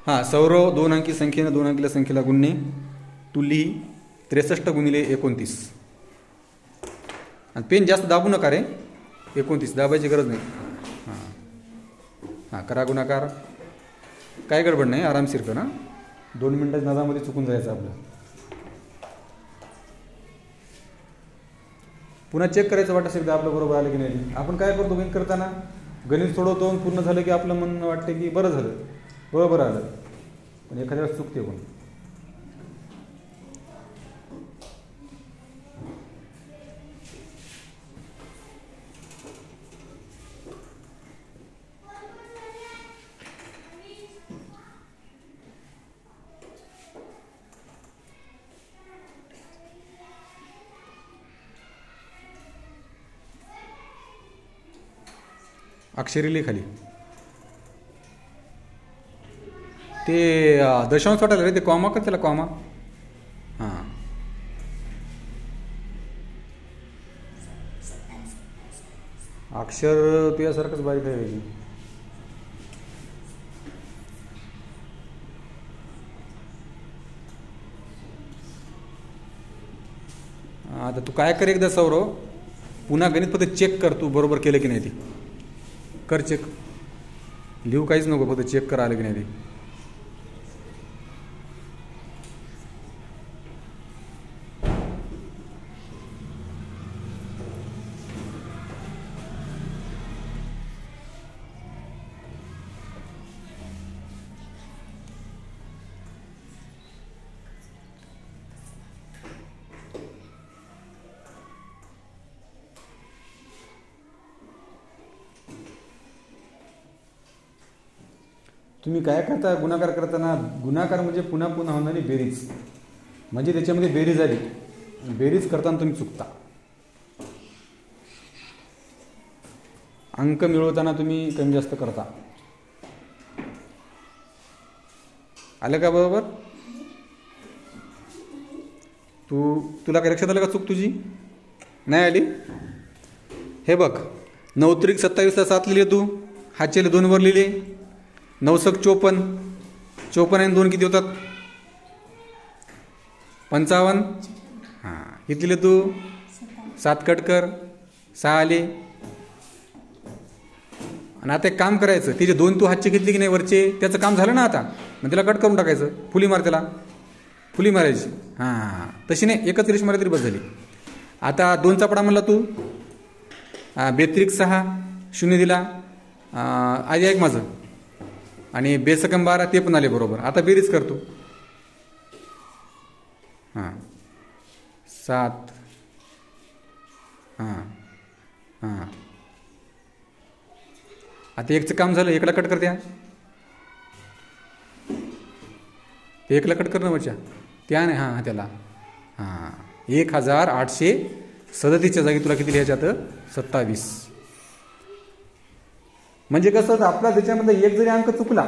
हां, सौरव 2 अंकी संख्येनं 2 अंकीला संख्येला गुणणे. तू लिही 63 गुणिले 29. आणि पेन जास्त दाबू नका रे. 29 दाबायची गरज नाही. हां हां, करा गुणाकार. काय गडबड नाही, आरामशीर करा. 2 मिनिटाच्या नादामध्ये चुकून जायचं आपलं. पुन्हा चेक करायचं वाटत असेल तर आपलं बरोबर आलं की नाही. आपण काय करतो गणित करताना, गणित सोडवतो पूर्ण झालं की आपलं मन वाटतं की बरं झालं, बरोबर आलं, पण एखाद्या वेळेस चुकते पण. अक्षरी लिही खाली. ते दशांश वाटायला रे, ते कॉमा कर त्याला, कॉमा. हां, अक्षर तुझ्यासारखंच बारीक आहे. आता तू काय कर एकदा सौरव, पुन्हा गणित फक्त चेक कर तू बरोबर केलं की नाही ते. कर चेक, लिहू काहीच नको, फक्त चेक कर आलं की नाही ते. तुम्ही काय करता गुणाकार करताना, गुणाकार म्हणजे पुन्हा पुन्हा होणारी बेरीज, म्हणजे त्याच्यामध्ये बेरीज आली, बेरीज करताना तुम्ही चुकता. अंक मिळवताना तुम्ही कमी जास्त करता. आलं का बरोबर? तुला काय लक्षात आलं का चूक तुझी? नाही आली? हे बघ, 9 त्रिक 27 7 लिहिले तू, हातचेले 2 वर लिहिले. 9 सक 54, 54 आणि 2 किती होतात? 55. हां, किती लिहिले तू? 7 कट कर, 6 आले. आणि आता एक काम करायचं, तिचे 2 तू हातचे घेतले की नाही वरचे, त्याचं काम झालं ना आता, मग त्याला कट करून टाकायचं. फुली मार त्याला, फुली मारायची. हां, तशी नाही, एकच रेष मारली तरी बस झाली. आता 2चा पडा म्हणला तू, 32 6 0 दिला. आधी ऐक माझं, आणि बेसकम 12 ते पण आले बरोबर. आता बेरीज करतो. हां, 7. हां हां, आता 1चं काम झालं, 1ला कट करत्या, ते 1ला कट करणं वरच्या त्या नाही. हां, त्याला हां 1837च्या जागी तुला किती लिहायच्यात? 27. म्हणजे कसं, आपला त्याच्यामध्ये एक जरी अंक चुकला